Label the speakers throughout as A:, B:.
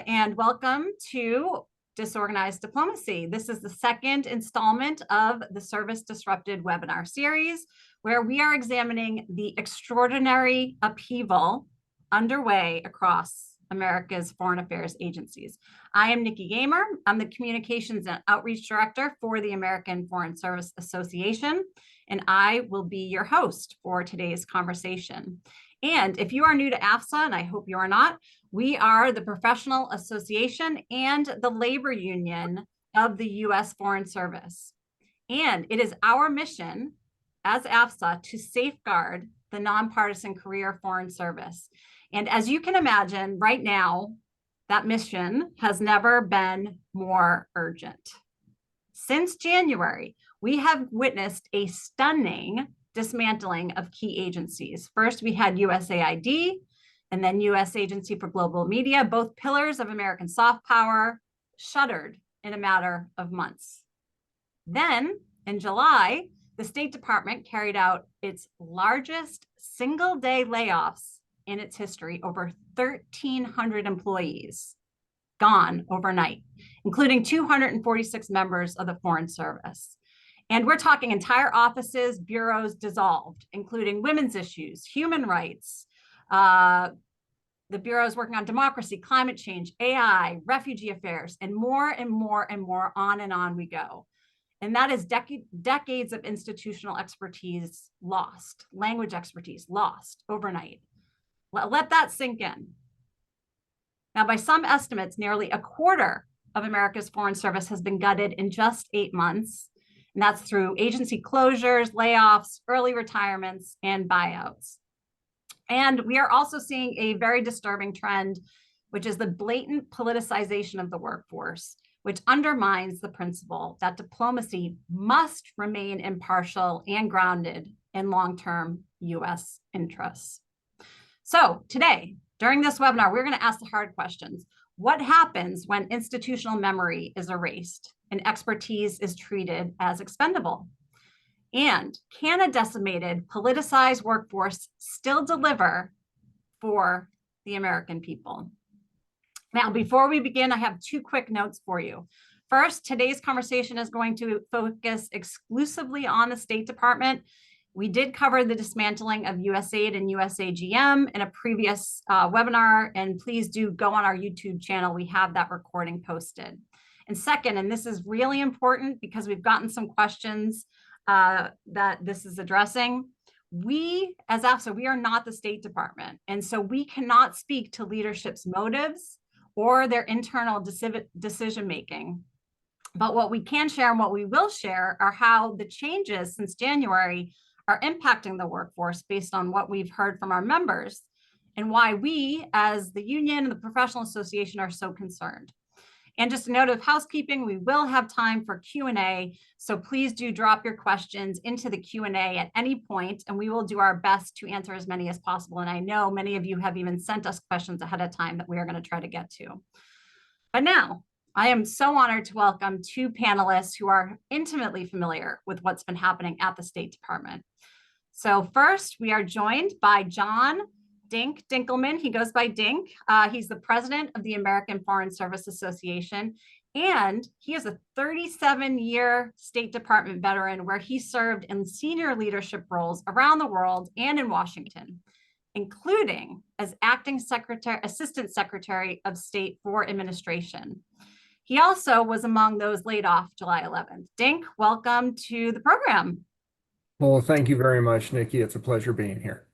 A: and welcome to Disorganized Diplomacy. This is the second installment of the Service Disrupted webinar series, where we are examining the extraordinary upheaval underway across America's foreign affairs agencies. I am Nikki Gamer. I'm the Communications and Outreach Director for the American Foreign Service Association, and I will be your host for today's conversation. And if you are new to AFSA, and I hope you are not, we are the professional association and the labor union of the U.S. Foreign Service. And it is our mission as AFSA to safeguard the nonpartisan career foreign service. And as you can imagine, right now, that mission has never been more urgent. Since January, we have witnessed a stunning dismantling of key agencies. First, we had USAID, and then U.S. Agency for Global Media, both pillars of American soft power, shuttered in a matter of months. Then, in July, the State Department carried out its largest single-day layoffs in its history, over 1,300 employees gone overnight, including 246 members of the Foreign Service. And we're talking entire offices, bureaus dissolved, including women's issues, human rights, the bureau is working on democracy, climate change, AI, refugee affairs, and more and more and more, on we go. And that is decades of institutional expertise lost, language expertise lost overnight. Let that sink in. Now, by some estimates, nearly a quarter of America's Foreign Service has been gutted in just 8 months. And that's through agency closures, layoffs, early retirements, and buyouts. And we are also seeing a very disturbing trend, which is the blatant politicization of the workforce, which undermines the principle that diplomacy must remain impartial and grounded in long-term U.S. interests. So today, during this webinar, we're going to ask the hard questions. What happens when institutional memory is erased and expertise is treated as expendable? And can a decimated, politicized workforce still deliver for the American people? Now, before we begin, I have 2 quick notes for you. First, today's conversation is going to focus exclusively on the State Department. We did cover the dismantling of USAID and USAGM in a previous webinar, and please do go on our YouTube channel. We have that recording posted. And second, and this is really important because we've gotten some questions that this is addressing. We, as AFSA, we are not the State Department. And so we cannot speak to leadership's motives or their internal decision-making. But what we can share and what we will share are how the changes since January are impacting the workforce based on what we've heard from our members and why we, as the union and the professional association, are so concerned. And just a note of housekeeping, we will have time for Q&A, so please do drop your questions into the Q&A at any point, and we will do our best to answer as many as possible. And I know many of you have even sent us questions ahead of time that we are going to try to get to. But now, I am so honored to welcome 2 panelists who are intimately familiar with what's been happening at the State Department. So first, we are joined by John Dink Dinkelman. He goes by Dink. He's the president of the American Foreign Service Association, and he is a 37-year State Department veteran where he served in senior leadership roles around the world and in Washington, including as acting assistant secretary of state for administration. He also was among those laid off July 11th. Dink, welcome to the program.
B: Well, thank you very much, Nikki. It's a pleasure being here.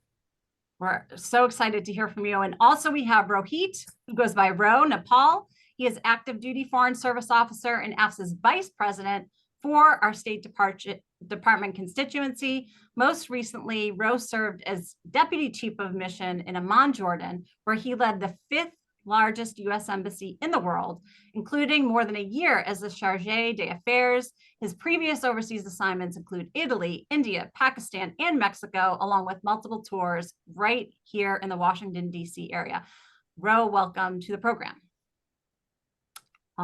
A: We're so excited to hear from you. And also we have Rohit, who goes by Ro Nepal. He is active duty Foreign Service Officer and AFSA's Vice President for our State Department constituency. Most recently, Ro served as Deputy Chief of Mission in Amman, Jordan, where he led the 5th largest U.S. embassy in the world, including more than a year as the Chargé d'Affaires. His previous overseas assignments include Italy, India, Pakistan, and Mexico, along with multiple tours right here in the Washington, D.C. area. Ro, welcome to the program.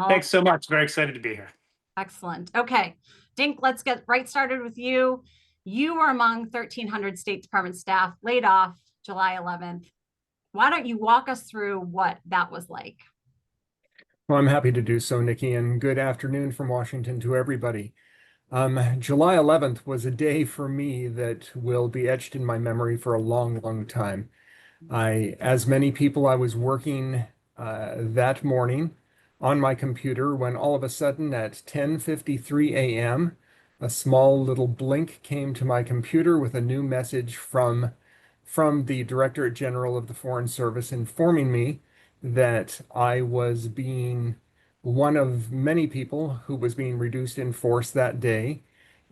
C: Thanks so much. Very excited to be here.
A: Excellent. Okay, Dink, let's get right started with you. You were among 1,300 State Department staff laid off July 11th. Why don't you walk us through what that was like?
B: Well, I'm happy to do so, Nikki, and good afternoon from Washington to everybody. July 11th was a day for me that will be etched in my memory for a long, long time. As many people, I was working that morning on my computer when all of a sudden at 10:53 a.m., a small little blink came to my computer with a new message from the Directorate General of the Foreign Service informing me that I was being one of many people who was being reduced in force that day,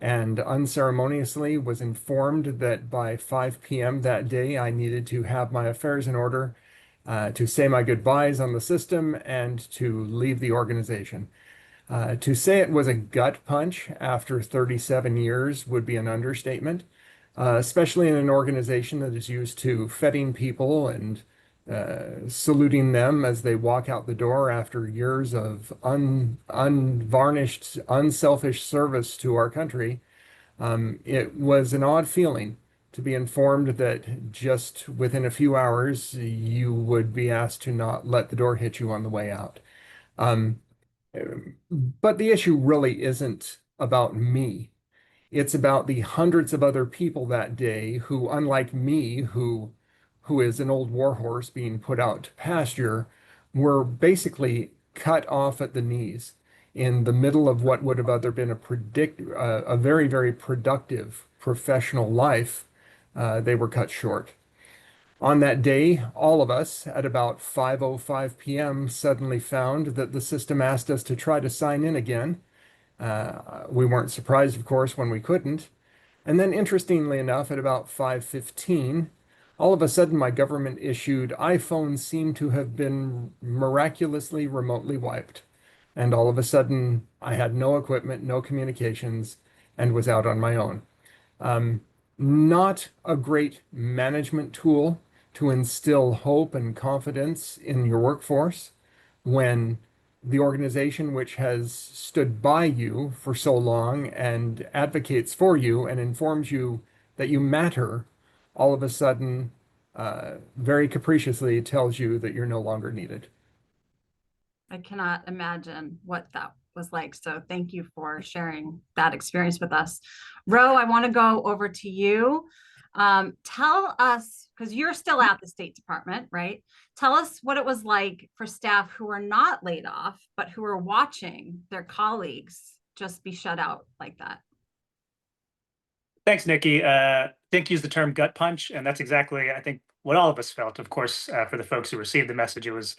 B: and unceremoniously was informed that by 5 p.m. that day I needed to have my affairs in order, to say my goodbyes on the system, and to leave the organization. To say it was a gut punch after 37 years would be an understatement, especially in an organization that is used to feting people and saluting them as they walk out the door after years of unvarnished, unselfish service to our country. It was an odd feeling to be informed that just within a few hours you would be asked to not let the door hit you on the way out. Um, but the issue really isn't about me. It's about the hundreds of other people that day who, unlike me, who is an old warhorse being put out to pasture, were basically cut off at the knees in the middle of what would have other been a very, very productive professional life. They were cut short. On that day, all of us at about 5:05 p.m. suddenly found that the system asked us to try to sign in again. We weren't surprised, of course, when we couldn't. And then, interestingly enough, at about 5:15, all of a sudden my government issued iPhones seemed to have been miraculously remotely wiped. And all of a sudden, I had no equipment, no communications, and was out on my own. Um, Not a great management tool to instill hope and confidence in your workforce when the organization which has stood by you for so long and advocates for you and informs you that you matter, all of a sudden, very capriciously tells you that you're no longer needed.
A: I cannot imagine what that was like. So thank you for sharing that experience with us. Ro, I want to go over to you. Tell us, because you're still at the State Department, right? Tell us what it was like for staff who were not laid off, but who were watching their colleagues just be shut out like that.
C: Thanks, Nikki. Think used the term gut punch, and that's exactly, I think, what all of us felt. Of course, for the folks who received the message, it was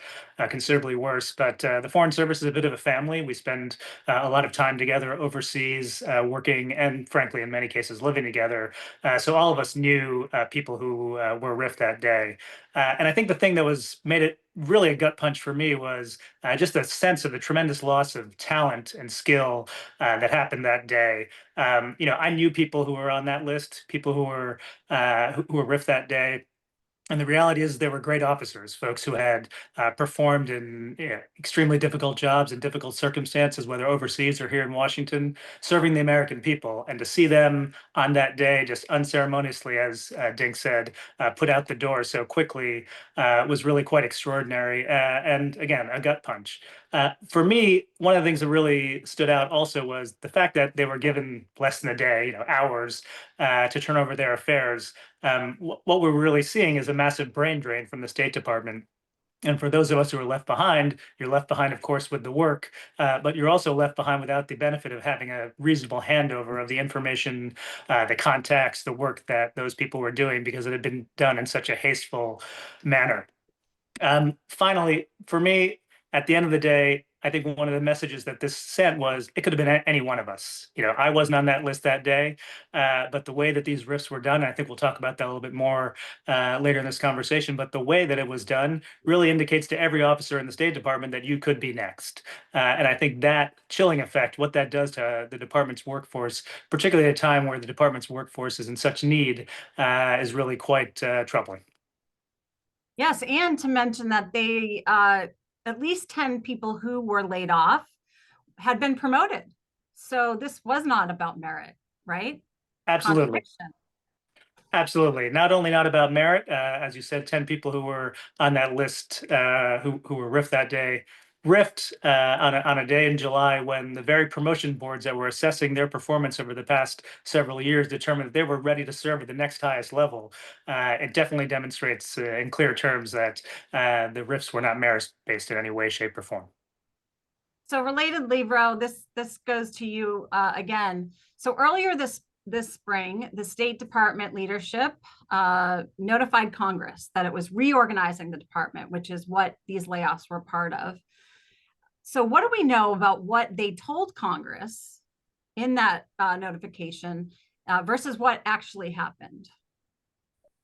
C: considerably worse. But the Foreign Service is a bit of a family. We spend a lot of time together overseas, working, and frankly, in many cases, living together. So all of us knew people who were riffed that day. And I think the thing that made it really a gut punch for me was just a sense of the tremendous loss of talent and skill that happened that day. I knew people who were on that list, people who were riffed that day. And the reality is, they were great officers, folks who had performed in extremely difficult jobs in difficult circumstances, whether overseas or here in Washington, serving the American people. And to see them on that day, just unceremoniously, as Dink said, put out the door so quickly was really quite extraordinary. And again, a gut punch. For me, one of the things that really stood out also was the fact that they were given less than a day, hours, to turn over their affairs. What we're really seeing is a massive brain drain from the State Department. And for those of us who are left behind, you're left behind, of course, with the work, but you're also left behind without the benefit of having a reasonable handover of the information, the contacts, the work that those people were doing, because it had been done in such a hasteful manner. Finally, for me, at the end of the day, I think one of the messages that this sent was it could have been any one of us. I wasn't on that list that day, but the way that these rifts were done, and I think we'll talk about that a little bit more later in this conversation, but the way that it was done really indicates to every officer in the State Department that you could be next. And I think that chilling effect, what that does to the department's workforce, particularly at a time where the department's workforce is in such need, is really quite troubling.
A: Yes, and to mention that they at least 10 people who were laid off had been promoted. So this was not about merit, right?
C: Absolutely.
A: Contradiction.
C: Absolutely. Not only not about merit, as you said, 10 people who were on that list who were riffed that day. rift on a day in July when the very promotion boards that were assessing their performance over the past several years determined that they were ready to serve at the next highest level. It definitely demonstrates in clear terms that the rifts were not merit-based in any way, shape, or form.
A: So relatedly, Ro, this goes to you again. So earlier this spring, the State Department leadership notified Congress that it was reorganizing the department, which is what these layoffs were part of. So what do we know about what they told Congress in that notification versus what actually happened?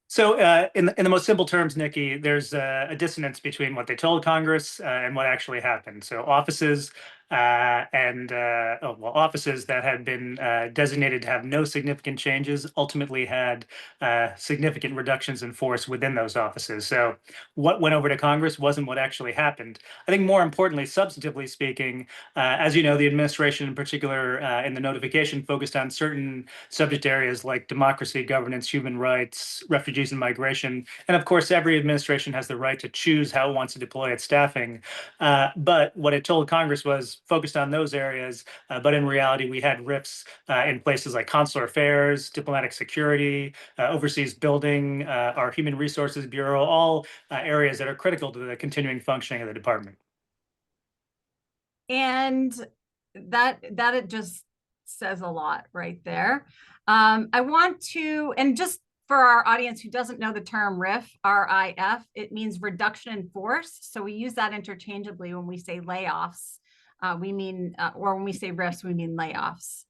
C: So, in the most simple terms, Nikki, there's a dissonance between what they told Congress and what actually happened. So, offices offices that had been designated to have no significant changes ultimately had significant reductions in force within those offices. So, what went over to Congress wasn't what actually happened. I think more importantly, substantively speaking, as you know, the administration in particular in the notification focused on certain subject areas like democracy, governance, human rights, refugees and migration. And of course, every administration has the right to choose how it wants to deploy its staffing. But what it told Congress was focused on those areas. But in reality, we had rifts in places like consular affairs, diplomatic security, overseas building, our Human Resources Bureau, all areas that are critical to the continuing functioning of the department.
A: And that it just says a lot right there. I want to, and just for our audience who doesn't know the term RIF, R-I-F, it means reduction in force. So we use that interchangeably when we say layoffs. We mean, or when we say RIFs, we mean layoffs.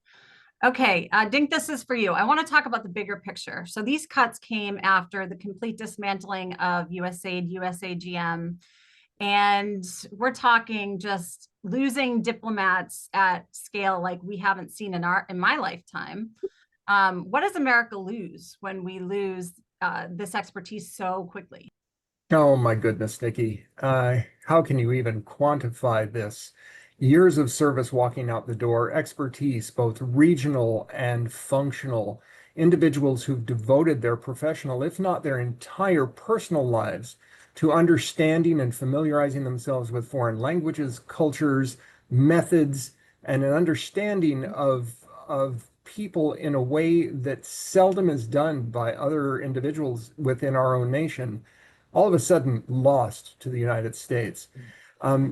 A: Okay, Dink, this is for you. I want to talk about the bigger picture. So these cuts came after the complete dismantling of USAID, USAGM, and we're talking just losing diplomats at scale like we haven't seen in my lifetime. What does America lose when we lose this expertise so quickly?
B: Oh my goodness, Nikki. How can you even quantify this? Years of service walking out the door, expertise, both regional and functional, individuals who've devoted their professional, if not their entire personal lives, to understanding and familiarizing themselves with foreign languages, cultures, methods, and an understanding of people in a way that seldom is done by other individuals within our own nation, all of a sudden lost to the United States.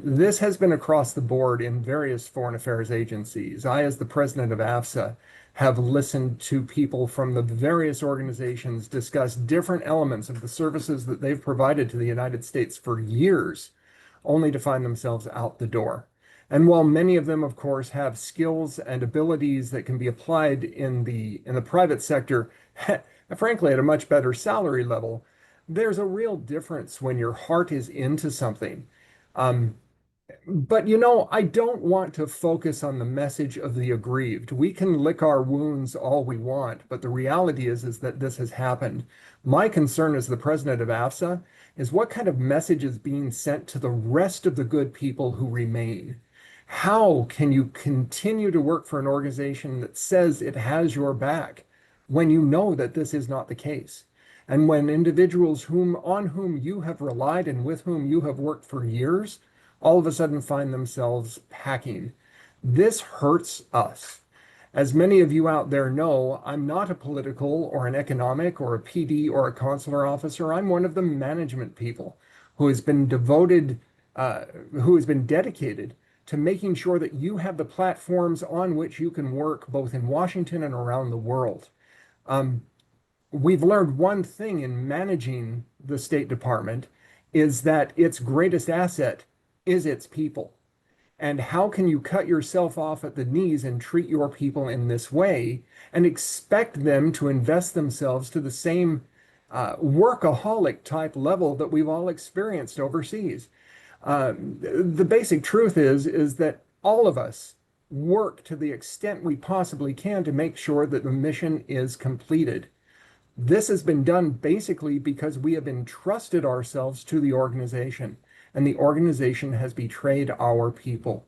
B: This has been across the board in various foreign affairs agencies. I, as the president of AFSA, have listened to people from the various organizations discuss different elements of the services that they've provided to the United States for years, only to find themselves out the door. And while many of them, of course, have skills and abilities that can be applied in the private sector, frankly, at a much better salary level, there's a real difference when your heart is into something. But you know, I don't want to focus on the message of the aggrieved. We can lick our wounds all we want, but the reality is that this has happened. My concern as the president of AFSA is what kind of message is being sent to the rest of the good people who remain. How can you continue to work for an organization that says it has your back when you know that this is not the case? And when individuals on whom you have relied and with whom you have worked for years all of a sudden find themselves packing. This hurts us. As many of you out there know, I'm not a political or an economic or a PD or a consular officer. I'm one of the management people who has been dedicated to making sure that you have the platforms on which you can work both in Washington and around the world. We've learned one thing in managing the State Department is that its greatest asset is its people. And how can you cut yourself off at the knees and treat your people in this way and expect them to invest themselves to the same workaholic type level that we've all experienced overseas? The basic truth is that all of us work to the extent we possibly can to make sure that the mission is completed. This has been done basically because we have entrusted ourselves to the organization, and the organization has betrayed our people.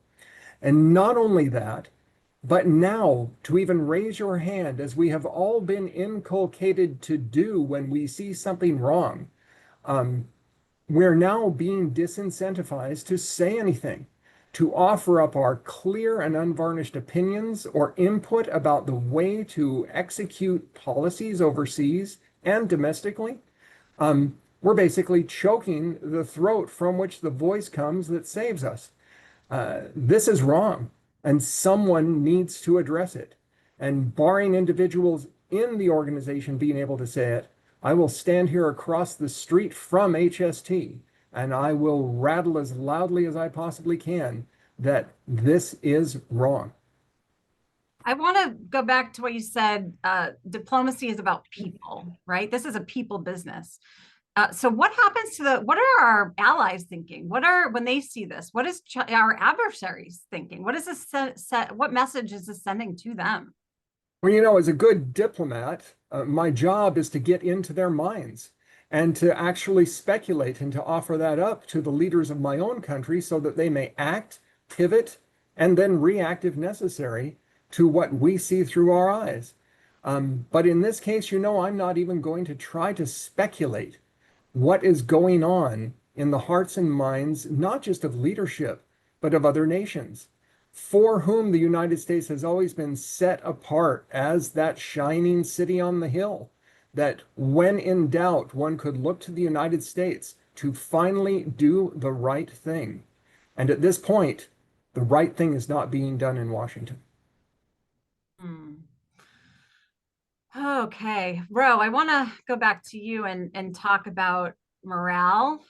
B: And not only that, but now to even raise your hand, as we have all been inculcated to do when we see something wrong, we're now being disincentivized to say anything. to offer up our clear and unvarnished opinions or input about the way to execute policies overseas and domestically, we're basically choking the throat from which the voice comes that saves us. This is wrong, and someone needs to address it. And barring individuals in the organization being able to say it, I will stand here across the street from HST and I will rattle as loudly as I possibly can that this is wrong.
A: I want to go back to what you said. Diplomacy is about people, right? This is a people business. So what happens to what are our allies thinking? When they see this, what is our adversaries thinking? What is this what message is this sending to them?
B: Well, as a good diplomat, my job is to get into their minds and to actually speculate and to offer that up to the leaders of my own country so that they may act, pivot, and then react if necessary to what we see through our eyes. But in this case, I'm not even going to try to speculate what is going on in the hearts and minds, not just of leadership, but of other nations, for whom the United States has always been set apart as that shining city on the hill, that when in doubt, one could look to the United States to finally do the right thing. And at this point, the right thing is not being done in Washington.
A: Okay, Ro, I want to go back to you and talk about morale.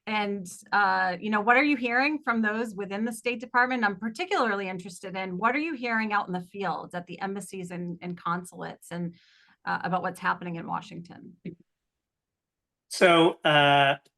A: And what are you hearing from those within the State Department? I'm particularly interested in what are you hearing out in the field at the embassies and consulates and about what's happening in Washington?
C: So,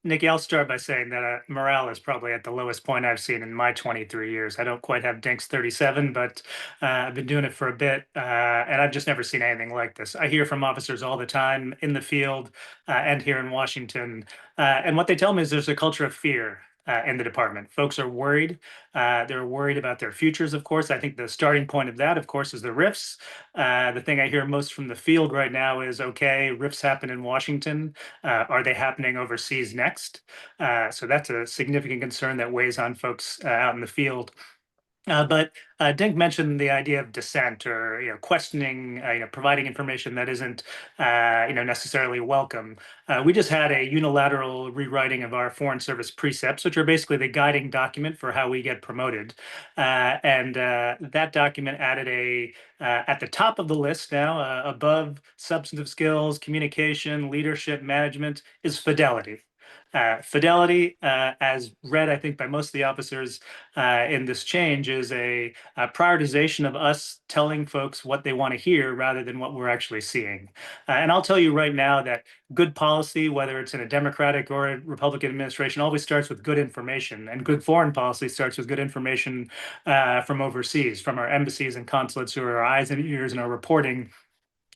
C: Nikki, I'll start by saying that morale is probably at the lowest point I've seen in my 23 years. I don't quite have Dink's 37, but I've been doing it for a bit, and I've just never seen anything like this. I hear from officers all the time in the field and here in Washington, and what they tell me is there's a culture of fear in the department. Folks are worried. They're worried about their futures, of course. I think the starting point of that, of course, is the rifts. The thing I hear most from the field right now is, okay, rifts happen in Washington. Are they happening overseas next? So that's a significant concern that weighs on folks out in the field. But Dink mentioned the idea of dissent or questioning, providing information that isn't necessarily welcome. We just had a unilateral rewriting of our Foreign Service precepts, which are basically the guiding document for how we get promoted. And that document added at the top of the list now, above substantive skills, communication, leadership, management, is fidelity. Fidelity, as read, I think, by most of the officers in this change, is a prioritization of us telling folks what they want to hear rather than what we're actually seeing. And I'll tell you right now that good policy, whether it's in a Democratic or a Republican administration, always starts with good information. And good foreign policy starts with good information from overseas, from our embassies and consulates who are our eyes and ears and our reporting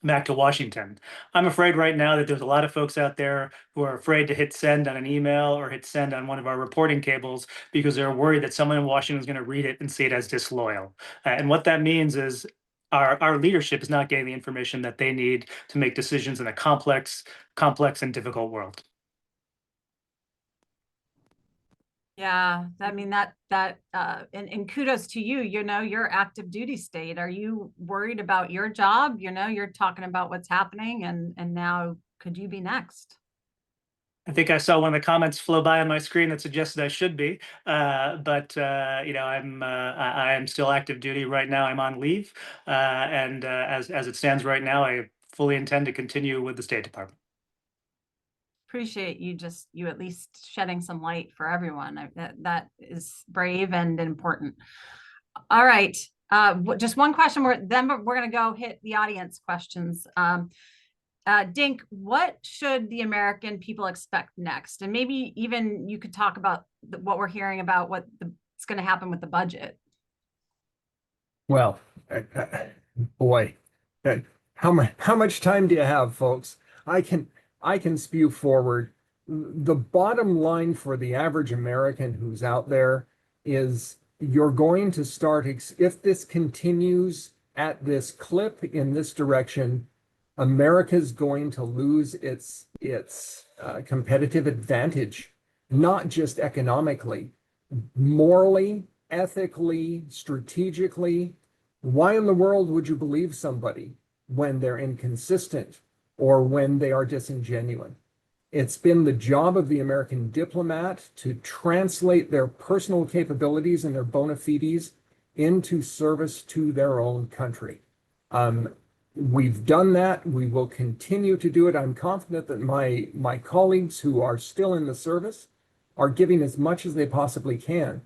C: back to Washington. I'm afraid right now that there's a lot of folks out there who are afraid to hit send on an email or hit send on one of our reporting cables because they're worried that someone in Washington is going to read it and see it as disloyal. And what that means is our leadership is not getting the information that they need to make decisions in a complex and difficult world.
A: Yeah, I mean and kudos to you, your active duty state. Are you worried about your job? You're talking about what's happening and now could you be next?
C: I think I saw one of the comments flow by on my screen that suggested I should be, but I am still active duty right now. I'm on leave, and as it stands right now, I fully intend to continue with the State Department.
A: Appreciate you at least shedding some light for everyone. That is brave and important. All right, just one question. Then we're going to go hit the audience questions. Dink, what should the American people expect next? And maybe even you could talk about what we're hearing about what's going to happen with the budget.
B: Well, boy, how much time do you have, folks? I can spew forward. The bottom line for the average American who's out there is you're going to start, if this continues at this clip in this direction, America's going to lose its competitive advantage, not just economically, morally, ethically, strategically. Why in the world would you believe somebody when they're inconsistent or when they are disingenuous? It's been the job of the American diplomat to translate their personal capabilities and their bona fides into service to their own country. We've done that. We will continue to do it. I'm confident that my colleagues who are still in the service are giving as much as they possibly can.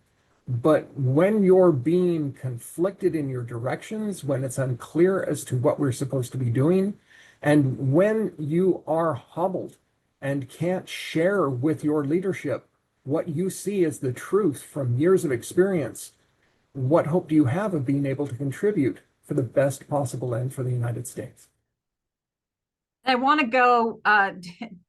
B: But when you're being conflicted in your directions, when it's unclear as to what we're supposed to be doing, and when you are hobbled and can't share with your leadership what you see as the truth from years of experience, what hope do you have of being able to contribute for the best possible end for the United States?
A: I want to go,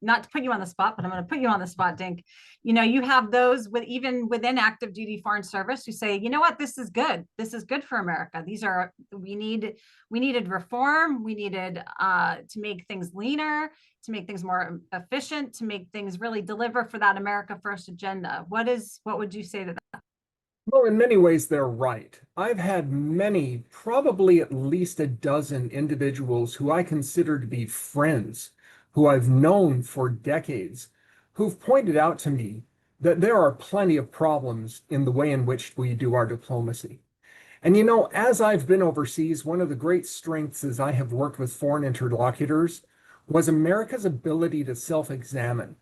A: not to put you on the spot, but I'm going to put you on the spot, Dink. You have those even within active duty foreign service who say, you know what, this is good. This is good for America. We needed reform. We needed to make things leaner, to make things more efficient, to make things really deliver for that America First agenda. What would you say to that?
B: Well, in many ways, they're right. I've had many, probably at least a dozen individuals who I consider to be friends, who I've known for decades, who've pointed out to me that there are plenty of problems in the way in which we do our diplomacy. And as I've been overseas, one of the great strengths as I have worked with foreign interlocutors was America's ability to self-examine,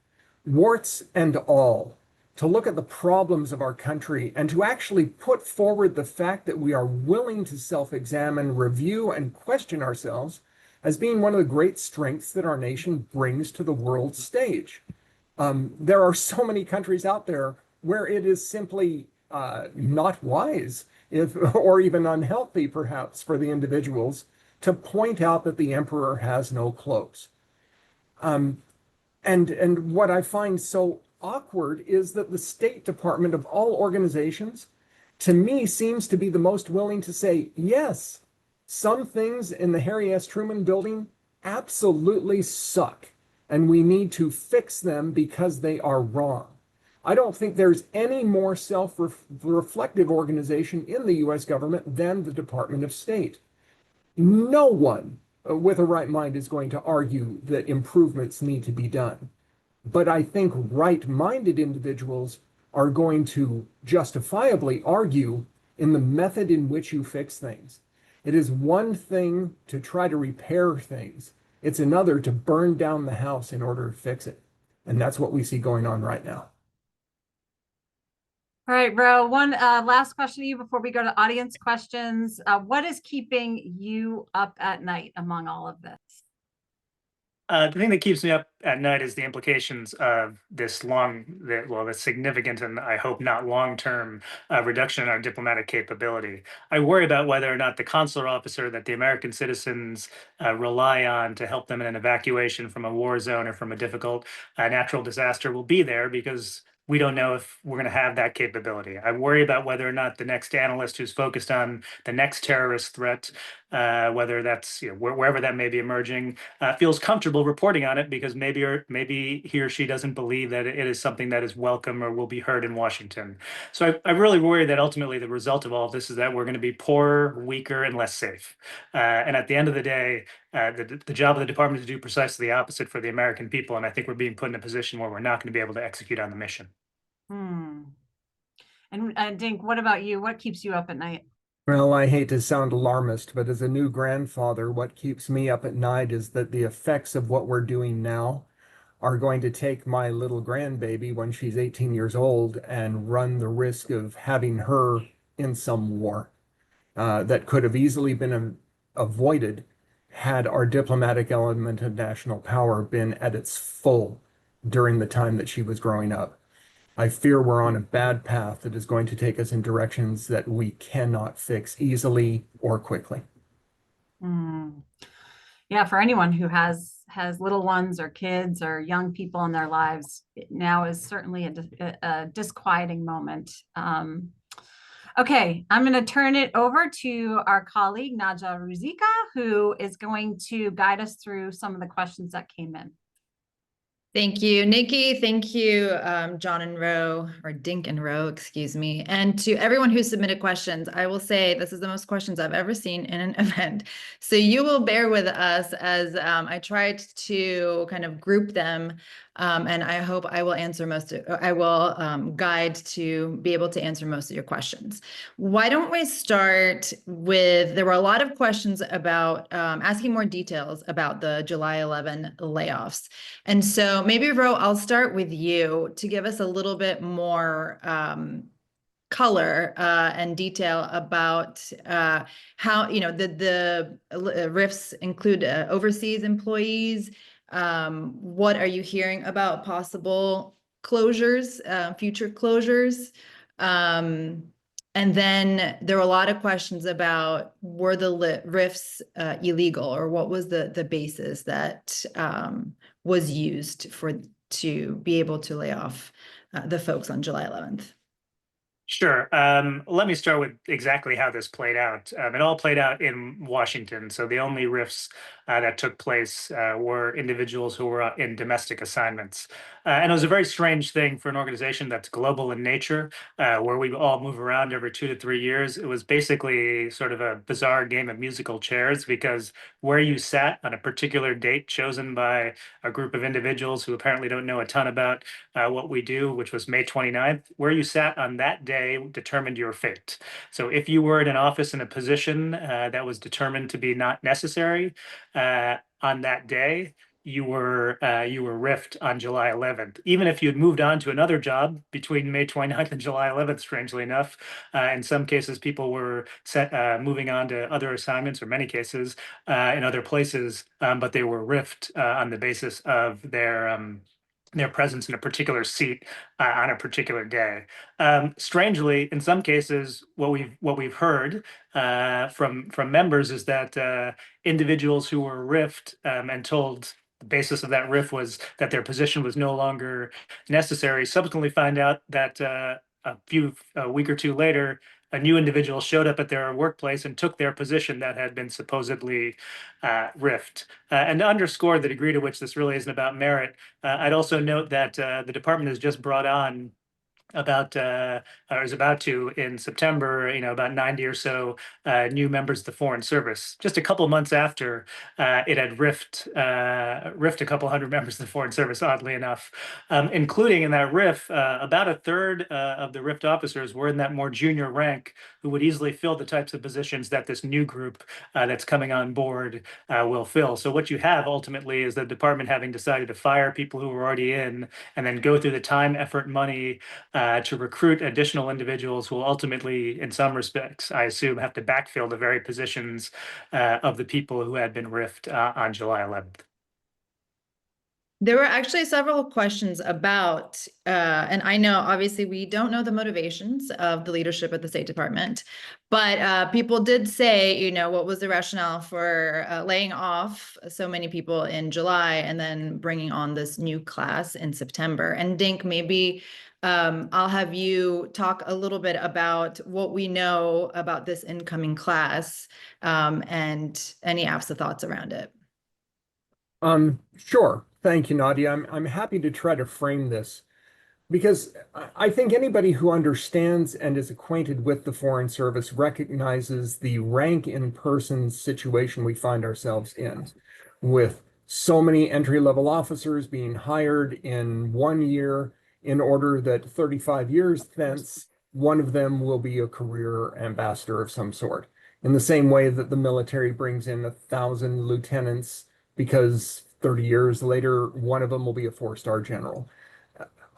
B: warts and all, to look at the problems of our country and to actually put forward the fact that we are willing to self-examine, review, and question ourselves as being one of the great strengths that our nation brings to the world stage. There are so many countries out there where it is simply not wise, or even unhealthy, perhaps, for the individuals to point out that the emperor has no clothes. And what I find so awkward is that the State Department of all organizations, to me, seems to be the most willing to say, yes, some things in the Harry S. Truman building absolutely suck, and we need to fix them because they are wrong. I don't think there's any more self-reflective organization in the US government than the Department of State. No one with a right mind is going to argue that improvements need to be done. But I think right-minded individuals are going to justifiably argue in the method in which you fix things. It is one thing to try to repair things. It's another to burn down the house in order to fix it. And that's what we see going on right now.
A: All right, Ro, one last question to you before we go to audience questions. What is keeping you up at night among all of this?
C: The thing that keeps me up at night is the implications of this significant and I hope not long-term reduction in our diplomatic capability. I worry about whether or not the consular officer that the American citizens rely on to help them in an evacuation from a war zone or from a difficult natural disaster will be there, because we don't know if we're going to have that capability. I worry about whether or not the next analyst who's focused on the next terrorist threat, whether that's wherever that may be emerging, feels comfortable reporting on it, because maybe he or she doesn't believe that it is something that is welcome or will be heard in Washington. So I really worry that ultimately the result of all of this is that we're going to be poorer, weaker, and less safe. And at the end of the day, the job of the department is to do precisely the opposite for the American people. And I think we're being put in a position where we're not going to be able to execute on the mission.
A: And Dink, what about you? What keeps you up at night?
B: Well, I hate to sound alarmist, but as a new grandfather, what keeps me up at night is that the effects of what we're doing now are going to take my little grandbaby when she's 18 years old and run the risk of having her in some war that could have easily been avoided had our diplomatic element of national power been at its full during the time that she was growing up. I fear we're on a bad path that is going to take us in directions that we cannot fix easily or quickly.
A: Yeah, for anyone who has little ones or kids or young people in their lives, now is certainly a disquieting moment. Okay, I'm going to turn it over to our colleague, Naja Ruzika, who is going to guide us through some of the questions that came in.
D: Thank you, Nikki. Thank you, John and Roe, or Dink and Roe, excuse me. And to everyone who submitted questions, I will say this is the most questions I've ever seen in an event. So you will bear with us as I tried to kind of group them. And I hope I will answer I will guide to be able to answer most of your questions. Why don't we start with, there were a lot of questions about asking more details about the July 11 layoffs. And so maybe, Ro, I'll start with you to give us a little bit more color and detail about how, the RIFs include overseas employees. What are you hearing about possible closures, future closures? And then there were a lot of questions about, were the RIFs illegal, or what was the basis that was used to be able to lay off the folks on July 11th?
C: Sure. Let me start with exactly how this played out. It all played out in Washington. So the only rifts that took place were individuals who were in domestic assignments. And it was a very strange thing for an organization that's global in nature, where we all move around every 2 to 3 years. It was basically sort of a bizarre game of musical chairs, because where you sat on a particular date chosen by a group of individuals who apparently don't know a ton about what we do, which was May 29th, where you sat on that day determined your fate. So if you were in an office in a position that was determined to be not necessary on that day, you were riffed on July 11th. Even if you had moved on to another job between May 29th and July 11th, strangely enough, in some cases people were moving on to other assignments, or many cases in other places, but they were riffed on the basis of their presence in a particular seat on a particular day. Strangely, in some cases, what we've heard from members is that individuals who were riffed and told the basis of that riff was that their position was no longer necessary, subsequently find out that a week or two later, a new individual showed up at their workplace and took their position that had been supposedly riffed. And to underscore the degree to which this really isn't about merit, I'd also note that the department has just brought on or is about to in September, about 90 or so new members of the Foreign Service. Just a couple months after it had riffed a couple hundred members of the Foreign Service, oddly enough, including in that riff, about a third of the riffed officers were in that more junior rank, who would easily fill the types of positions that this new group that's coming on board will fill. So what you have ultimately is the department having decided to fire people who were already in, and then go through the time, effort, money to recruit additional individuals who will ultimately, in some respects, I assume, have to backfill the very positions of the people who had been riffed on July 11th.
D: There were actually several questions about, and I know obviously we don't know the motivations of the leadership at the State Department, but people did say, what was the rationale for laying off so many people in July and then bringing on this new class in September? And Dink, maybe I'll have you talk a little bit about what we know about this incoming class and any AFSA thoughts around it.
B: Sure. Thank you, Nadia. I'm happy to try to frame this, because I think anybody who understands and is acquainted with the Foreign Service recognizes the rank in person situation we find ourselves in, with so many entry-level officers being hired in 1 year, in order that 35 years thence, one of them will be a career ambassador of some sort. In the same way that the military brings in 1,000 lieutenants, because 30 years later, one of them will be a four-star general.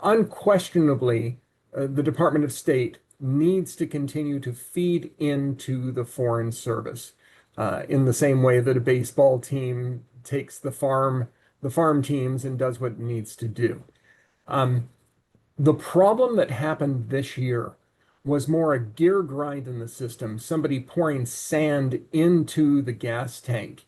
B: Unquestionably, the Department of State needs to continue to feed into the Foreign Service, in the same way that a baseball team takes the farm teams and does what it needs to do. The problem that happened this year was more a gear grind in the system, somebody pouring sand into the gas tank,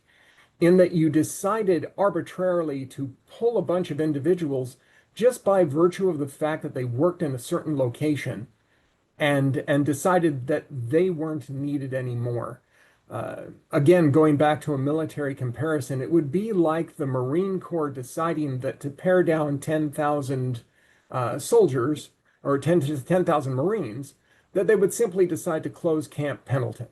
B: in that you decided arbitrarily to pull a bunch of individuals just by virtue of the fact that they worked in a certain location, and decided that they weren't needed anymore. Again, going back to a military comparison, it would be like the Marine Corps deciding that to pare down 10,000 soldiers or 10,000 Marines, that they would simply decide to close Camp Pendleton,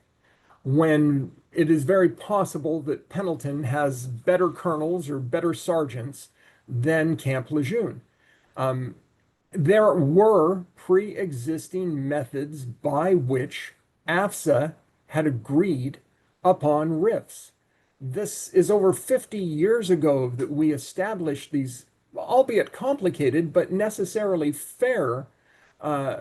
B: when it is very possible that Pendleton has better colonels or better sergeants than Camp Lejeune. There were pre-existing methods by which AFSA had agreed upon RIFs. This is over 50 years ago that we established these, albeit complicated, but necessarily fair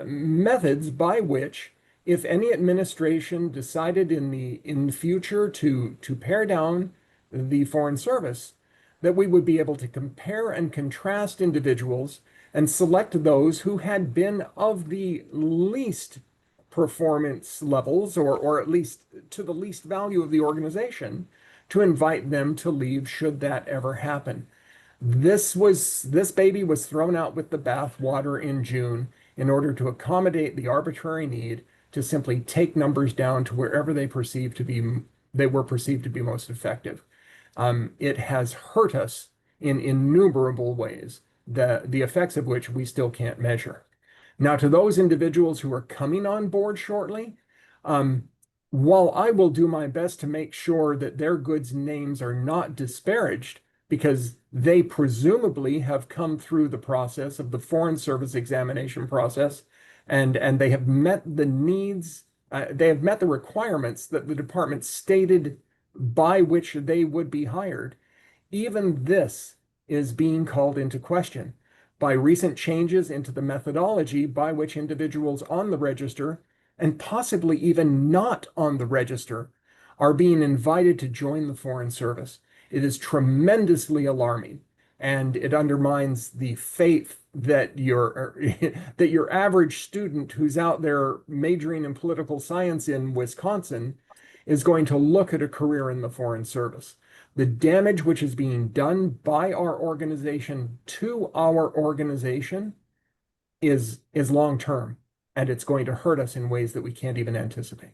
B: methods by which, if any administration decided in the future to pare down the Foreign Service, that we would be able to compare and contrast individuals and select those who had been of the least performance levels, or at least to the least value of the organization, to invite them to leave should that ever happen. This baby was thrown out with the bathwater in June in order to accommodate the arbitrary need to simply take numbers down to wherever they were perceived to be most effective. It has hurt us in innumerable ways, the effects of which we still can't measure. Now, to those individuals who are coming on board shortly, while I will do my best to make sure that their goods names are not disparaged, because they presumably have come through the process of the Foreign Service examination process, and they have met the needs, they have met the requirements that the department stated by which they would be hired. Even this is being called into question by recent changes into the methodology by which individuals on the register, and possibly even not on the register, are being invited to join the Foreign Service. It is tremendously alarming, and it undermines the faith that your average student who's out there majoring in political science in Wisconsin is going to look at a career in the Foreign Service. The damage which is being done by our organization to our organization is long term, and it's going to hurt us in ways that we can't even anticipate.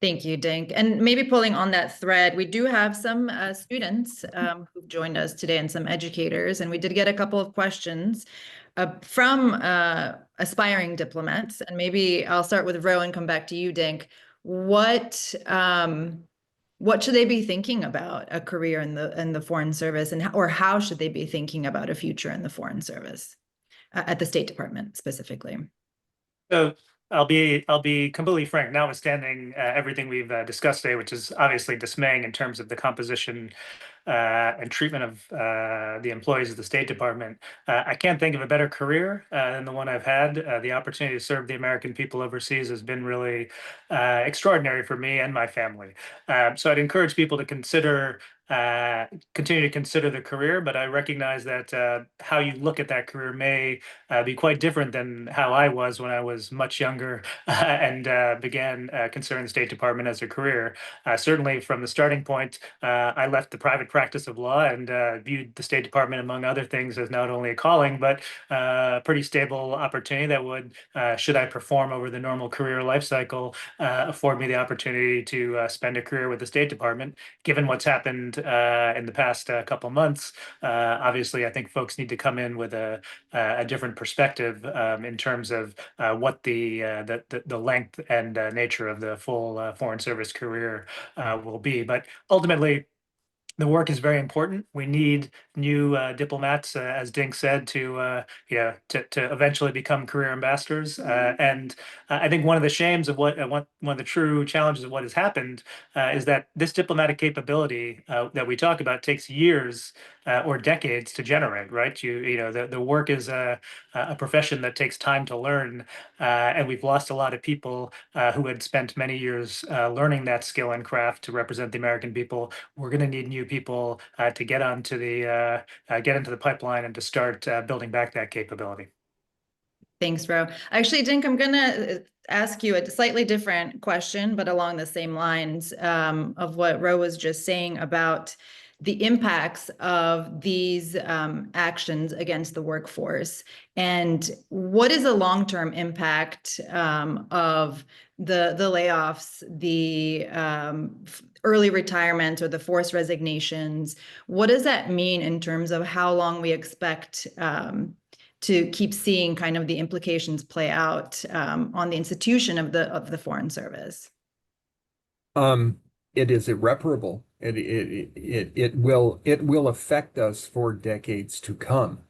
D: Thank you, Dink. And maybe pulling on that thread, we do have some students who've joined us today and some educators, and we did get a couple of questions from aspiring diplomats. And maybe I'll start with Ro and come back to you, Dink. What should they be thinking about a career in the Foreign Service, or how should they be thinking about a future in the Foreign Service at the State Department specifically?
C: So I'll be completely frank, notwithstanding everything we've discussed today, which is obviously dismaying in terms of the composition and treatment of the employees of the State Department. I can't think of a better career than the one I've had. The opportunity to serve the American people overseas has been really extraordinary for me and my family. So I'd encourage people to continue to consider the career, but I recognize that how you look at that career may be quite different than how I was when I was much younger and began considering the State Department as a career. Certainly from the starting point, I left the private practice of law and viewed the State Department, among other things, as not only a calling, but a pretty stable opportunity that would, should I perform over the normal career life cycle, afford me the opportunity to spend a career with the State Department. Given what's happened in the past couple months, obviously, I think folks need to come in with a different perspective in terms of what the length and nature of the full Foreign Service career will be. But ultimately, the work is very important. We need new diplomats, as Dink said, to eventually become career ambassadors. And I think one of the shames of one of the true challenges of what has happened is that this diplomatic capability that we talk about takes years or decades to generate. Right? The work is a profession that takes time to learn, and we've lost a lot of people who had spent many years learning that skill and craft to represent the American people. We're going to need new people to get into the pipeline and to start building back that capability.
D: Thanks, Ro. Actually, Dink, I'm going to ask you a slightly different question, but along the same lines of what Ro was just saying about the impacts of these actions against the workforce, and what is the long-term impact of the layoffs, the early retirement or the forced resignations? What does that mean in terms of how long we expect to keep seeing kind of the implications play out on the institution of the Foreign Service?
B: It is irreparable. It will affect us for decades to come.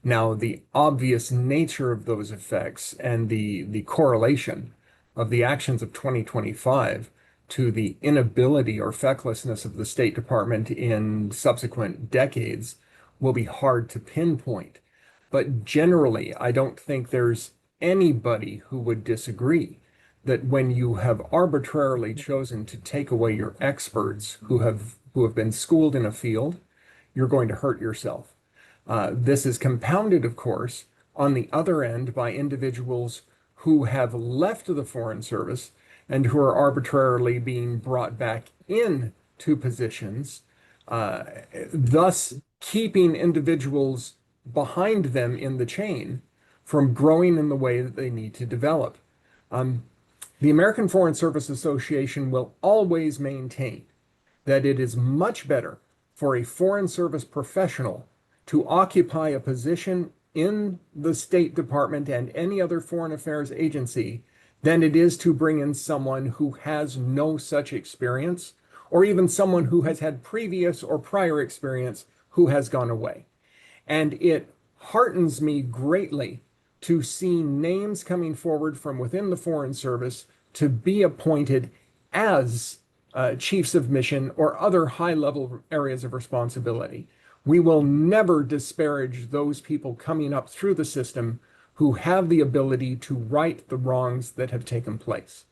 B: Now, the obvious nature of those effects and the correlation of the actions of 2025 to the inability or fecklessness of the State Department in subsequent decades will be hard to pinpoint. But generally, I don't think there's anybody who would disagree that when you have arbitrarily chosen to take away your experts who have been schooled in a field, you're going to hurt yourself. This is compounded, of course, on the other end by individuals who have left the Foreign Service and who are arbitrarily being brought back into positions, thus keeping individuals behind them in the chain from growing in the way that they need to develop. The American Foreign Service Association will always maintain that it is much better for a Foreign Service professional to occupy a position in the State Department and any other foreign affairs agency than it is to bring in someone who has no such experience, or even someone who has had previous or prior experience who has gone away. And it heartens me greatly to see names coming forward from within the Foreign Service to be appointed as chiefs of mission or other high-level areas of responsibility. We will never disparage those people coming up through the system who have the ability to right the wrongs that have taken place.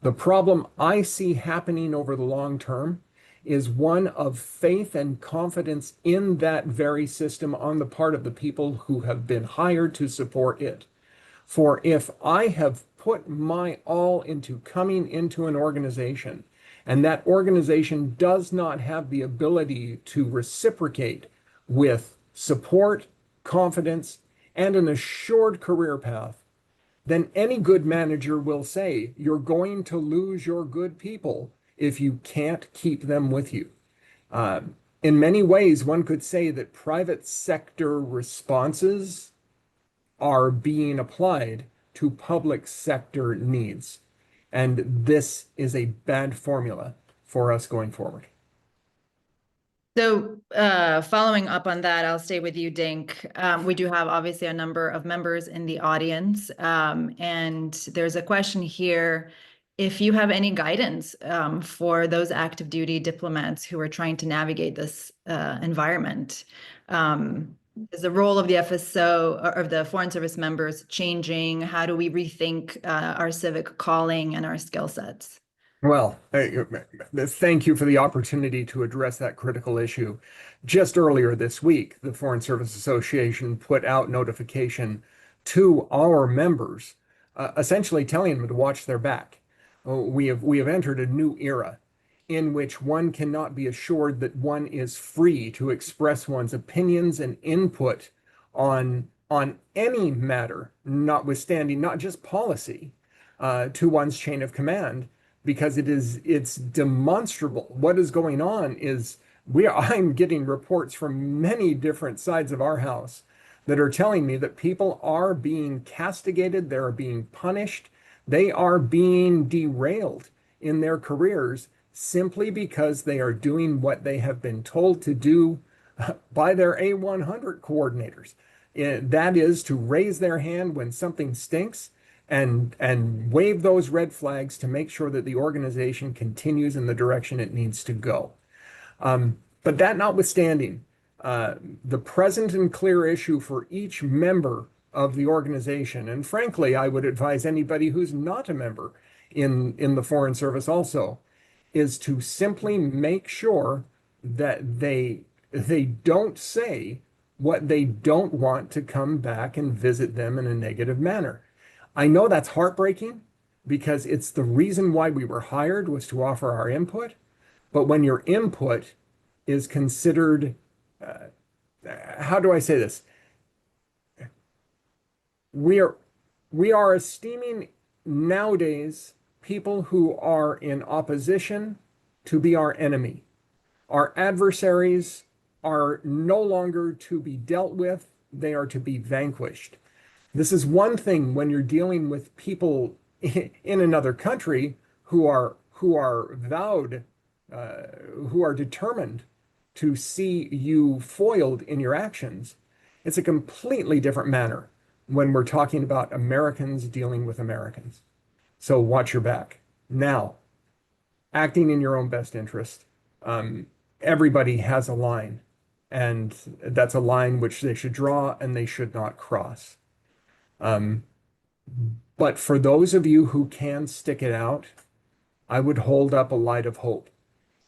B: The problem I see happening over the long term is one of faith and confidence in that very system on the part of the people who have been hired to support it. For if I have put my all into coming into an organization, and that organization does not have the ability to reciprocate with support, confidence, and an assured career path, then any good manager will say, you're going to lose your good people if you can't keep them with you. In many ways, one could say that private sector responses are being applied to public sector needs. And this is a bad formula for us going forward.
D: So following up on that, I'll stay with you, Dink. We do have obviously a number of members in the audience, and there's a question here. If you have any guidance for those active duty diplomats who are trying to navigate this environment, is the role of the FSO or of the Foreign Service members changing? How do we rethink our civic calling and our skill sets?
B: Well, thank you for the opportunity to address that critical issue. Just earlier this week, the Foreign Service Association put out notification to our members, essentially telling them to watch their back. We have entered a new era in which one cannot be assured that one is free to express one's opinions and input on any matter, notwithstanding not just policy, to one's chain of command, because it's demonstrable. What is going on is I'm getting reports from many different sides of our house that are telling me that people are being castigated, they're being punished, they are being derailed in their careers simply because they are doing what they have been told to do by their A100 coordinators. That is to raise their hand when something stinks and wave those red flags to make sure that the organization continues in the direction it needs to go. But that notwithstanding, the present and clear issue for each member of the organization, and frankly, I would advise anybody who's not a member in the Foreign Service also, is to simply make sure that they don't say what they don't want to come back and visit them in a negative manner. I know that's heartbreaking because it's the reason why we were hired, was to offer our input. But when your input is considered, how do I say this? We are esteeming nowadays people who are in opposition to be our enemy. Our adversaries are no longer to be dealt with, they are to be vanquished. This is one thing when you're dealing with people in another country who are vowed, who are determined to see you foiled in your actions. It's a completely different manner when we're talking about Americans dealing with Americans. So watch your back. Now, acting in your own best interest. Everybody has a line, and that's a line which they should draw and they should not cross. Um, but for those of you who can stick it out, I would hold up a light of hope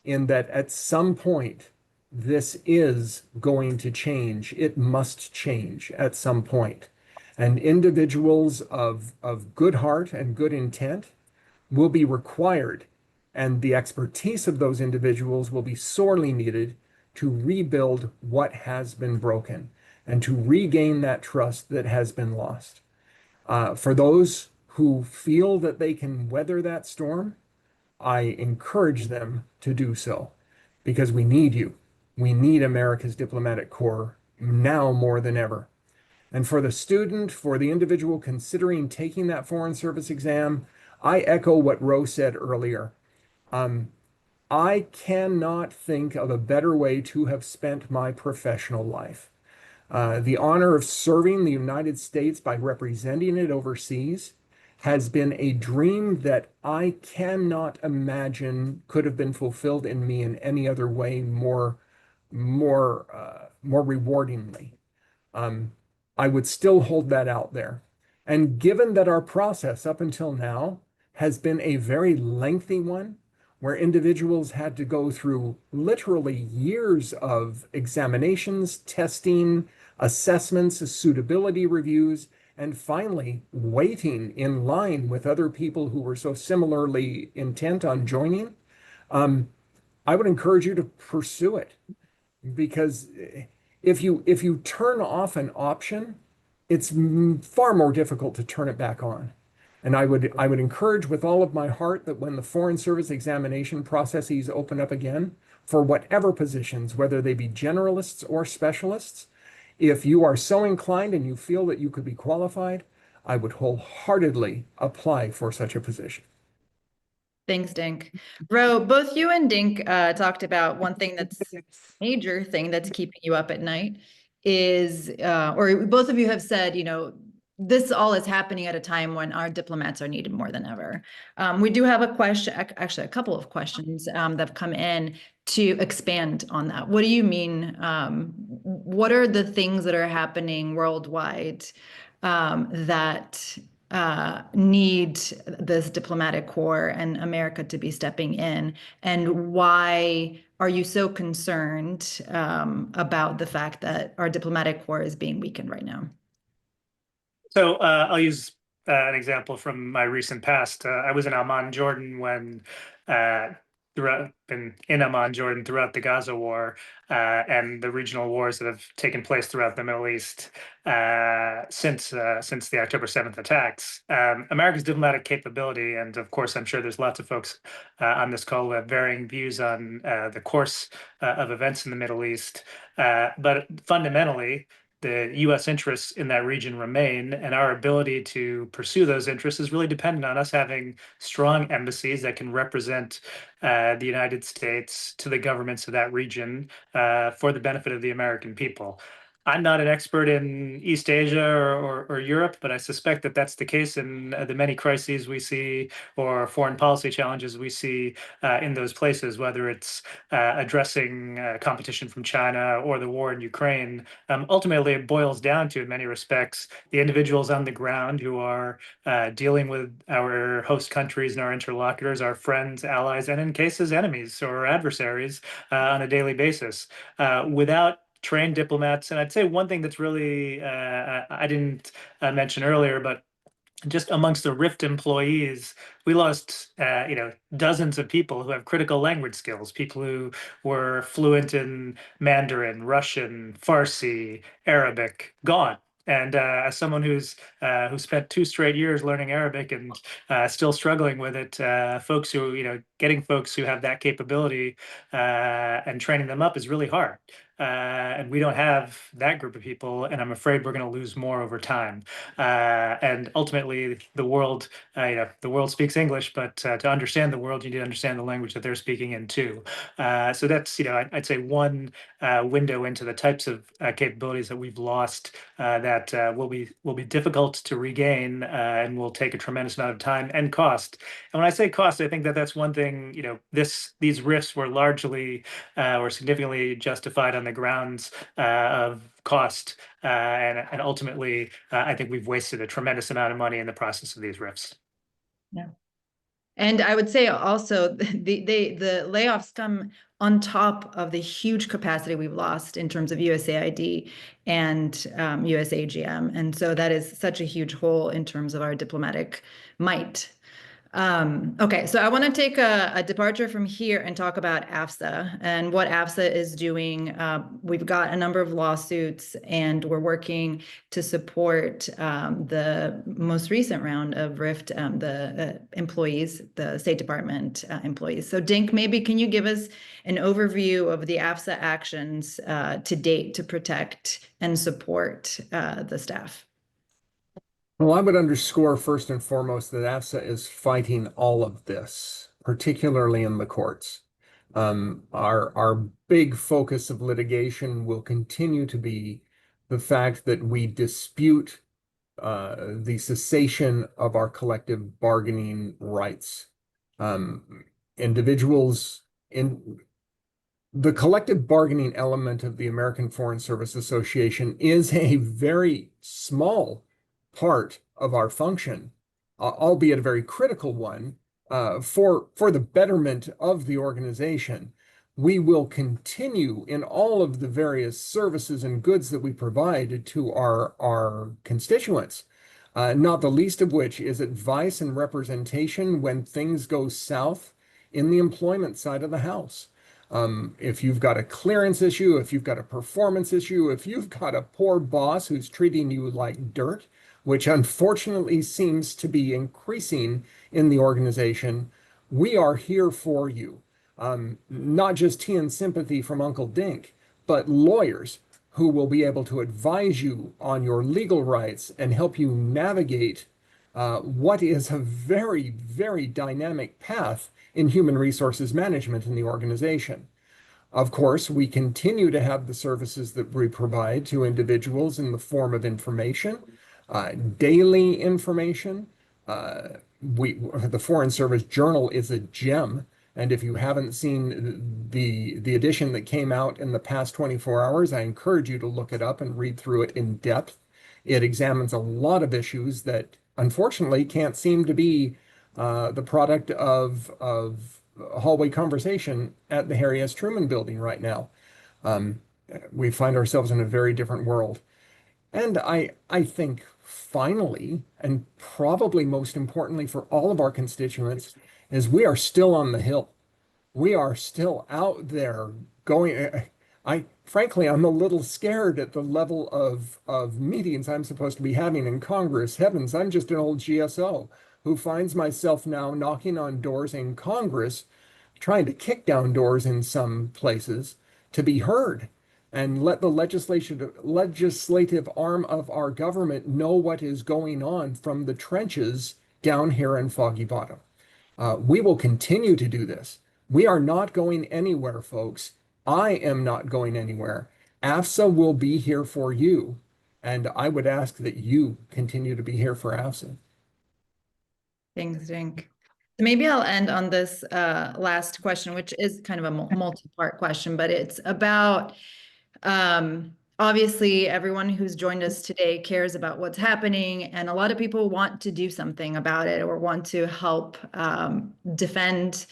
B: in that at some point, this is going to change. It must change at some point. And individuals of good heart and good intent will be required, and the expertise of those individuals will be sorely needed to rebuild what has been broken and to regain that trust that has been lost. For those who feel that they can weather that storm, I encourage them to do so because we need you. We need America's diplomatic corps now more than ever. And for the student, for the individual considering taking that Foreign Service exam, I echo what Ro said earlier. I cannot think of a better way to have spent my professional life. The honor of serving the United States by representing it overseas has been a dream that I cannot imagine could have been fulfilled in me in any other way more rewardingly. I would still hold that out there. And given that our process up until now has been a very lengthy one, where individuals had to go through literally years of examinations, testing, assessments, suitability reviews, and finally waiting in line with other people who were so similarly intent on joining, I would encourage you to pursue it because if you turn off an option, it's far more difficult to turn it back on. And I would encourage with all of my heart that when the Foreign Service examination processes open up again, for whatever positions, whether they be generalists or specialists, if you are so inclined and you feel that you could be qualified, I would wholeheartedly apply for such a position.
D: Thanks, Dink. Ro, both you and Dink talked about one thing that's major thing that's keeping you up at night is, or both of you have said, this all is happening at a time when our diplomats are needed more than ever. We do have a question, actually a couple of questions that have come in to expand on that. What do you mean? What are the things that are happening worldwide that need this diplomatic corps and America to be stepping in? And why are you so concerned about the fact that our diplomatic corps is being weakened right now?
C: So I'll use an example from my recent past. I was in Amman, Jordan, when been in Amman, Jordan, throughout the Gaza war and the regional wars that have taken place throughout the Middle East since the October 7th attacks. America's diplomatic capability, and of course, I'm sure there's lots of folks on this call who have varying views on the course of events in the Middle East, but fundamentally, the U.S. interests in that region remain, and our ability to pursue those interests is really dependent on us having strong embassies that can represent the United States to the governments of that region for the benefit of the American people. I'm not an expert in East Asia or Europe, but I suspect that that's the case in the many crises we see or foreign policy challenges we see in those places, whether it's addressing competition from China or the war in Ukraine. Ultimately, it boils down to, in many respects, the individuals on the ground who are dealing with our host countries and our interlocutors, our friends, allies, and in cases, enemies or adversaries on a daily basis. Without trained diplomats, and I'd say one thing that's really I didn't mention earlier, but just amongst the RIFT employees, we lost, dozens of people who have critical language skills, people who were fluent in Mandarin, Russian, Farsi, Arabic, gone. And as someone who spent 2 straight years learning Arabic and still struggling with it, getting folks who have that capability and training them up is really hard. And we don't have that group of people, and I'm afraid we're going to lose more over time. And ultimately, the world speaks English, but to understand the world, you need to understand the language that they're speaking in too. So that's, I'd say one window into the types of capabilities that we've lost that will be difficult to regain and will take a tremendous amount of time and cost. And when I say cost, I think that that's one thing. These rifts were largely or significantly justified on the grounds of cost, and ultimately, I think we've wasted a tremendous amount of money in the process of these rifts.
D: Yeah. And I would say also the layoffs come on top of the huge capacity we've lost in terms of USAID and USAGM. And so that is such a huge hole in terms of our diplomatic might. Okay, so I want to take a departure from here and talk about AFSA and what AFSA is doing. We've got a number of lawsuits, and we're working to support the most recent round of RIFT, the employees, the State Department employees. So Dink, maybe can you give us an overview of the AFSA actions to date to protect and support the staff?
B: Well, I would underscore first and foremost that AFSA is fighting all of this, particularly in the courts. Our big focus of litigation will continue to be the fact that we dispute the cessation of our collective bargaining rights. Individuals in the collective bargaining element of the American Foreign Service Association is a very small part of our function, albeit a very critical one, for the betterment of the organization. We will continue in all of the various services and goods that we provide to our constituents, not the least of which is advice and representation when things go south in the employment side of the house. If you've got a clearance issue, if you've got a performance issue, if you've got a poor boss who's treating you like dirt, which unfortunately seems to be increasing in the organization, we are here for you. Not just tea and sympathy from Uncle Dink, but lawyers who will be able to advise you on your legal rights and help you navigate what is a very, very dynamic path in human resources management in the organization. Of course, we continue to have the services that we provide to individuals in the form of information, daily information. The Foreign Service Journal is a gem. And if you haven't seen the edition that came out in the past 24 hours, I encourage you to look it up and read through it in depth. It examines a lot of issues that unfortunately can't seem to be the product of hallway conversation at the Harry S. Truman Building right now. We find ourselves in a very different world. And I think finally, and probably most importantly for all of our constituents, is we are still on the Hill. We are still out there going. Frankly, I'm a little scared at the level of meetings I'm supposed to be having in Congress. Heavens, I'm just an old GSO who finds myself now knocking on doors in Congress, trying to kick down doors in some places to be heard and let the legislative arm of our government know what is going on from the trenches down here in Foggy Bottom. We will continue to do this. We are not going anywhere, folks. I am not going anywhere. AFSA will be here for you, and I would ask that you continue to be here for AFSA.
D: Thanks, Dink. Maybe I'll end on this last question, which is kind of a multi-part question, but it's about obviously everyone who's joined us today cares about what's happening, and a lot of people want to do something about it or want to help defend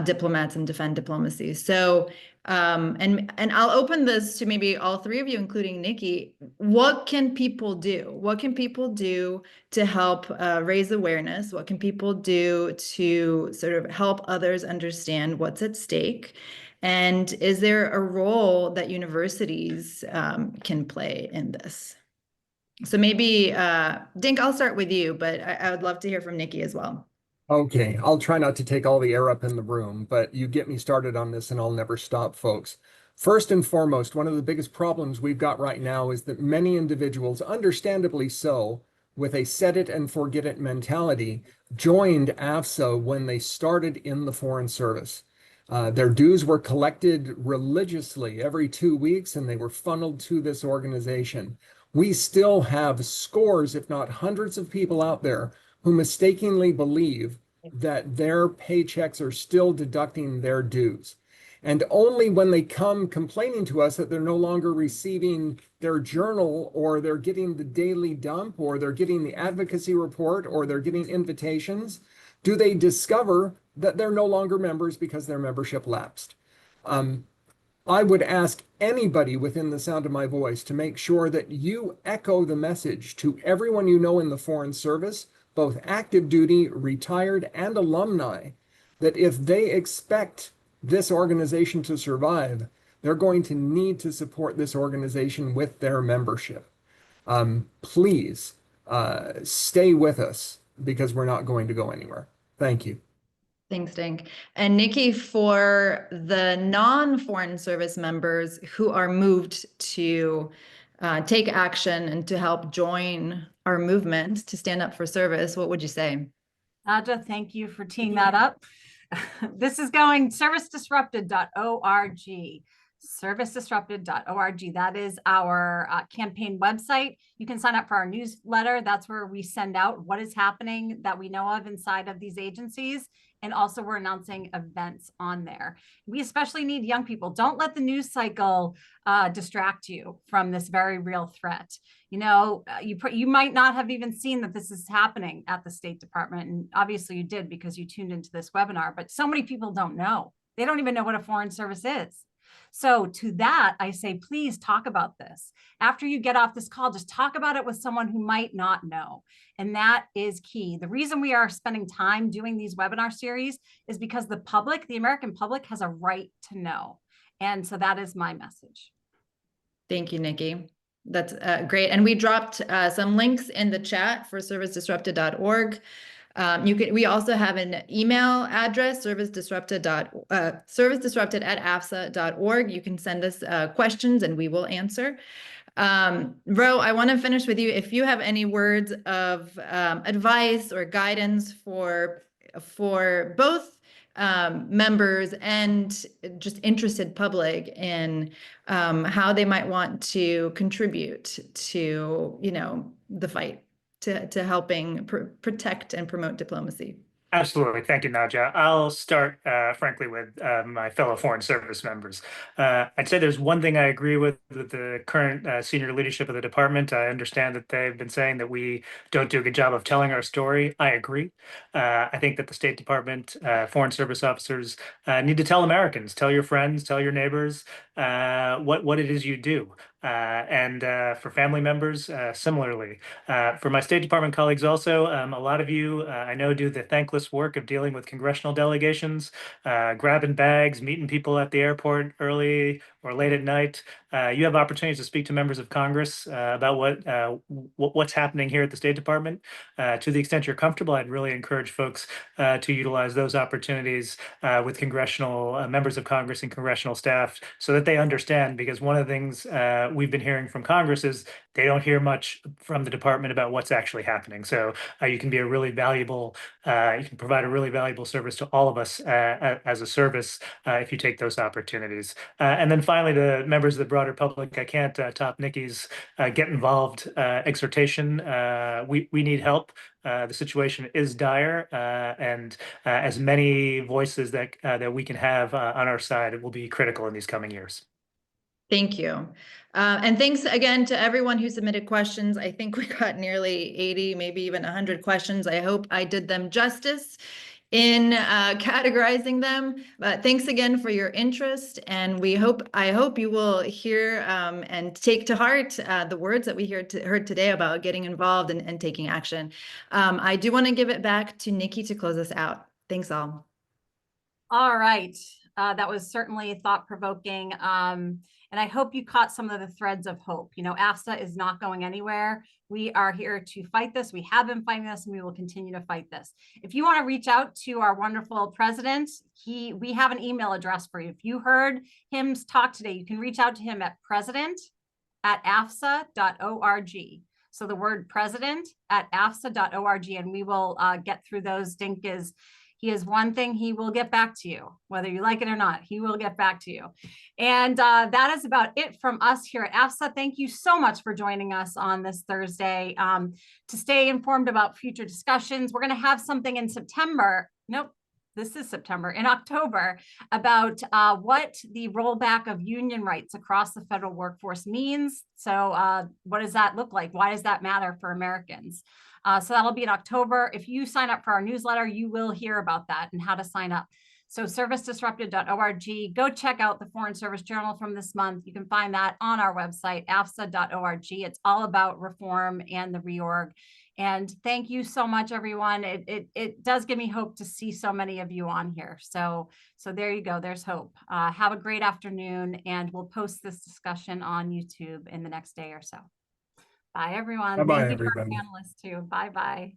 D: diplomats and defend diplomacy. So And I'll open this to maybe all three of you, including Nikki. What can people do? What can people do to help raise awareness? What can people do to sort of help others understand what's at stake? And is there a role that universities can play in this? So maybe, Dink, I'll start with you, but I would love to hear from Nikki as well.
B: Okay, I'll try not to take all the air up in the room, but you get me started on this and I'll never stop, folks. First and foremost, one of the biggest problems we've got right now is that many individuals, understandably so, with a set it and forget it mentality, joined AFSA when they started in the Foreign Service. Their dues were collected religiously every 2 weeks and they were funneled to this organization. We still have scores, if not hundreds of people out there who mistakenly believe that their paychecks are still deducting their dues. And only when they come complaining to us that they're no longer receiving their journal, or they're getting the daily dump, or they're getting the advocacy report, or they're getting invitations, do they discover that they're no longer members because their membership lapsed. I would ask anybody within the sound of my voice to make sure that you echo the message to everyone you know in the Foreign Service, both active duty, retired, and alumni, that if they expect this organization to survive, they're going to need to support this organization with their membership. Please stay with us, because we're not going to go anywhere. Thank you.
D: Thanks, Dink. And Nikki, for the non-Foreign Service members who are moved to take action and to help join our movement to stand up for service, what would you say?
A: Nadja, thank you for teeing that up. This is going servicedisrupted.org. Servicedisrupted.org. That is our campaign website. You can sign up for our newsletter. That's where we send out what is happening that we know of inside of these agencies. And also we're announcing events on there. We especially need young people. Don't let the news cycle distract you from this very real threat. You know, you might not have even seen that this is happening at the State Department. And obviously you did, because you tuned into this webinar, but so many people don't know. They don't even know what a foreign service is. So to that, I say, please talk about this. After you get off this call, just talk about it with someone who might not know. And that is key. The reason we are spending time doing these webinar series is because the public, the American public, has a right to know. And so that is my message.
D: Thank you, Nikki. That's great. And we dropped some links in the chat for servicedisrupted.org. We also have an email address, servicedisrupted@afsa.org. You can send us questions and we will answer. Ro, I want to finish with you. If you have any words of advice or guidance for both members and just interested public in how they might want to contribute to, the fight, to helping protect and promote diplomacy.
C: Absolutely. Thank you, Nadja. I'll start, frankly, with my fellow Foreign Service members. I'd say there's one thing I agree with the current senior leadership of the department. I understand that they've been saying that we don't do a good job of telling our story. I agree. I think that the State Department, Foreign Service officers need to tell Americans, tell your friends, tell your neighbors what it is you do. And for family members, similarly. For my State Department colleagues also, a lot of you, I know, do the thankless work of dealing with congressional delegations, grabbing bags, meeting people at the airport early or late at night. You have opportunities to speak to members of Congress about what's happening here at the State Department. To the extent you're comfortable, I'd really encourage folks to utilize those opportunities with congressional members of Congress and congressional staff, so that they understand, because one of the things we've been hearing from Congress is they don't hear much from the department about what's actually happening. So you can be a really valuable, you can provide a really valuable service to all of us as a service if you take those opportunities. And then finally, the members of the broader public, I can't top Nikki's get involved exhortation. We need help. The situation is dire, and as many voices that we can have on our side, it will be critical in these coming years.
D: Thank you. And thanks again to everyone who submitted questions. I think we got nearly 80, maybe even 100 questions. I hope I did them justice in categorizing them. But thanks again for your interest, and I hope you will hear and take to heart the words that we heard today about getting involved and taking action. I do want to give it back to Nikki to close us out. Thanks all.
A: All right. That was certainly thought-provoking. And I hope you caught some of the threads of hope. You know, AFSA is not going anywhere. We are here to fight this. We have been fighting this, and we will continue to fight this. If you want to reach out to our wonderful president, we have an email address for you. If you heard him talk today, you can reach out to him at president@afsa.org. So the word president@afsa.org, and we will get through those. He is one thing, he will get back to you, whether you like it or not, he will get back to you. And that is about it from us here at AFSA. Thank you so much for joining us on this Thursday. To stay informed about future discussions, we're going to have something in September. Nope, this is September, in October, about what the rollback of union rights across the federal workforce means. So what does that look like? Why does that matter for Americans? So that'll be in October. If you sign up for our newsletter, you will hear about that and how to sign up. So servicedisrupted.org. Go check out the Foreign Service Journal from this month. You can find that on our website, afsa.org. It's all about reform and the reorg. And thank you so much, everyone. It does give me hope to see so many of you on here. So there you go. There's hope. Have a great afternoon, and we'll post this discussion on YouTube in the next day or so. Bye, everyone.
B: Bye-bye,
A: Thank you to our
B: everybody.
A: panelists too. Bye-bye.